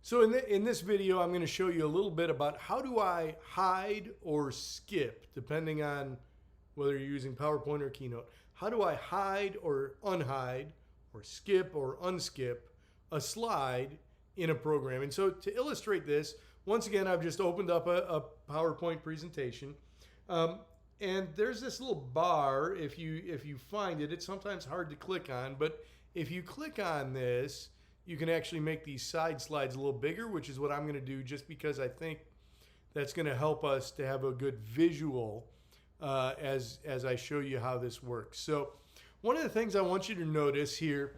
So in this video, I'm going to show you a little bit about how do I hide or skip, depending on whether you're using PowerPoint or Keynote. How do I hide or unhide or skip or unskip a slide in a program? And so to illustrate this, once again, I've just opened up a PowerPoint presentation. And there's this little bar, if you find it, it's sometimes hard to click on, but if you click on this, you can actually make these side slides a little bigger, which is what I'm going to do just because I think that's going to help us to have a good visual as I show you how this works. So one of the things I want you to notice here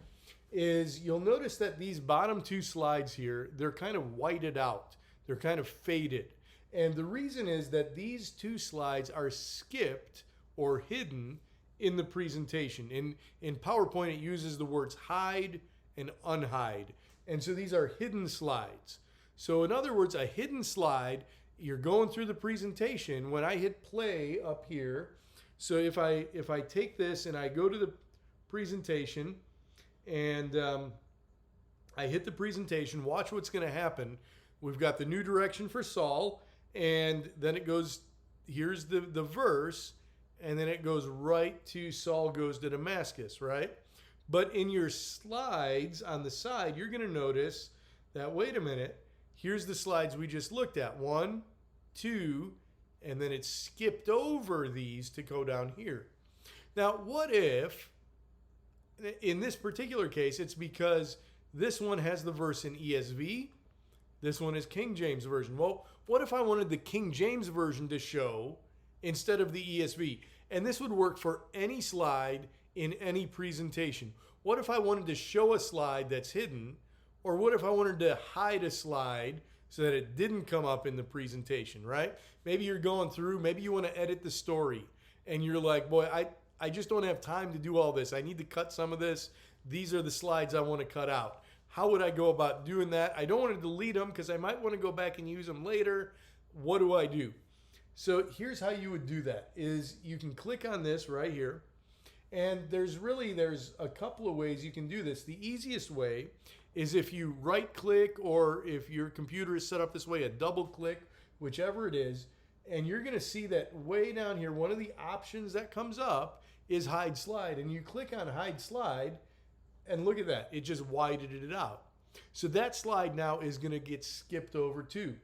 is you'll notice that these bottom two slides here, they're kind of whited out. They're kind of faded. And the reason is that these two slides are skipped or hidden in the presentation. In PowerPoint, it uses the words hide and unhide. And so these are hidden slides. So in other words, a hidden slide, you're going through the presentation. When I hit play up here, so if I take this and I go to the presentation and I hit the presentation, watch what's going to happen. We've got the new direction for Saul, and then it goes, here's the verse, and then it goes right to Saul goes to Damascus, right? But in your slides on the side, you're going to notice that, wait a minute, here's the slides we just looked at. 1, 2, and then it skipped over these to go down here. Now, what if, in this particular case, it's because this one has the verse in ESV, this one is King James Version. Well, what if I wanted the King James Version to show instead of the ESV? And this would work for any slide in any presentation. What if I wanted to show a slide that's hidden? Or what if I wanted to hide a slide so that it didn't come up in the presentation, right? Maybe you're going through, maybe you want to edit the story and you're like, boy, I just don't have time to do all this. I need to cut some of this. These are the slides I want to cut out. How would I go about doing that? I don't want to delete them because I might want to go back and use them later. What do I do? So here's how you would do that is you can click on this right here. And there's a couple of ways you can do this. The easiest way is if you right click, or if your computer is set up this way, a double click, whichever it is, and you're going to see that way down here, one of the options that comes up is hide slide. And you click on hide slide and look at that. It just widened it out. So that slide now is going to get skipped over too.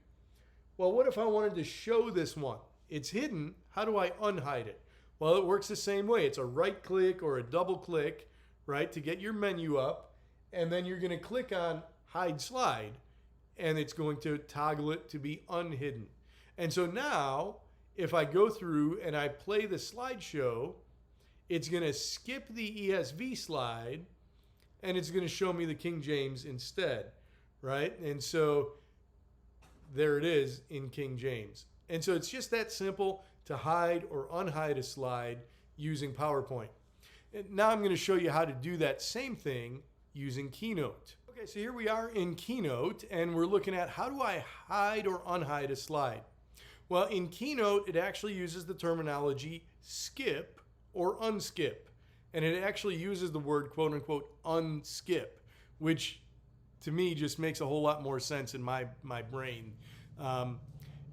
Well, what if I wanted to show this one? It's hidden. How do I unhide it? Well, it works the same way. It's a right click or a double click, right, to get your menu up. And then you're going to click on hide slide, and it's going to toggle it to be unhidden. And so now, if I go through and I play the slideshow, it's going to skip the ESV slide, and it's going to show me the King James instead, right? And so there it is in King James. And so it's just that simple to hide or unhide a slide using PowerPoint. And now I'm going to show you how to do that same thing using Keynote. Okay, so here we are in Keynote, and we're looking at how do I hide or unhide a slide? Well, in Keynote, it actually uses the terminology skip or unskip. And it actually uses the word, quote unquote, unskip, which to me just makes a whole lot more sense in my brain.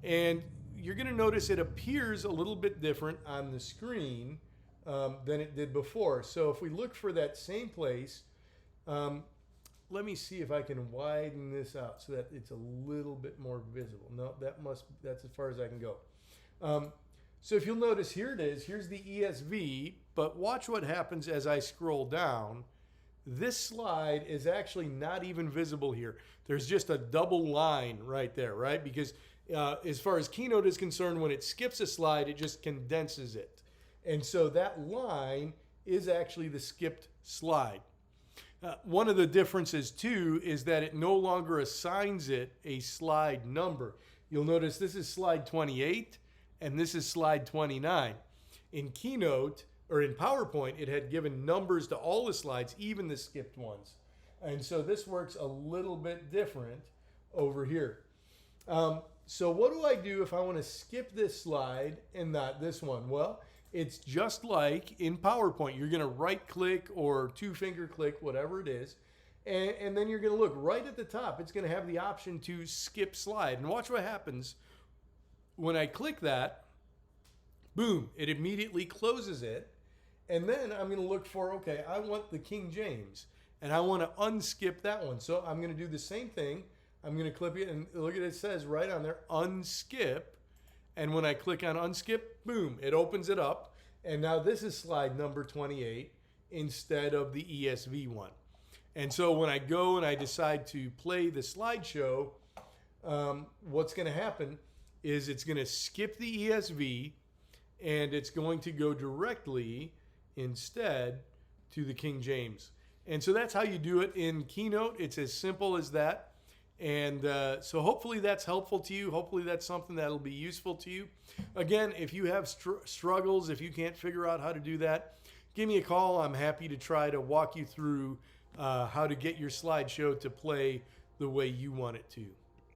And you're going to notice it appears a little bit different on the screen than it did before. So if we look for that same place, let me see if I can widen this out so that it's a little bit more visible. No, that's as far as I can go. So if you'll notice, here it is. Here's the ESV, but watch what happens as I scroll down. This slide is actually not even visible here. There's just a double line right there, right? Because as far as Keynote is concerned, when it skips a slide, it just condenses it. And so that line is actually the skipped slide. One of the differences too is that it no longer assigns it a slide number. You'll notice this is slide 28 and this is slide 29. In Keynote, or in PowerPoint, it had given numbers to all the slides, even the skipped ones. And so this works a little bit different over here. So what do I do if I want to skip this slide and not this one? Well, it's just like in PowerPoint. You're going to right click or two finger click, whatever it is, And then you're going to look right at the top. It's going to have the option to skip slide. And watch what happens when I click that. Boom, it immediately closes it. And then I'm going to look for, okay, I want the King James. And I want to unskip that one. So I'm going to do the same thing. I'm going to clip it, and look at it, it says right on there, unskip. And when I click on unskip, boom, it opens it up. And now this is slide number 28 instead of the ESV one. And so when I go and I decide to play the slideshow, what's going to happen is it's going to skip the ESV, and it's going to go directly instead to the King James. And so that's how you do it in Keynote. It's as simple as that. And so hopefully that's helpful to you. Hopefully that's something that'll be useful to you. Again, if you have struggles, if you can't figure out how to do that, give me a call. I'm happy to try to walk you through how to get your slideshow to play the way you want it to.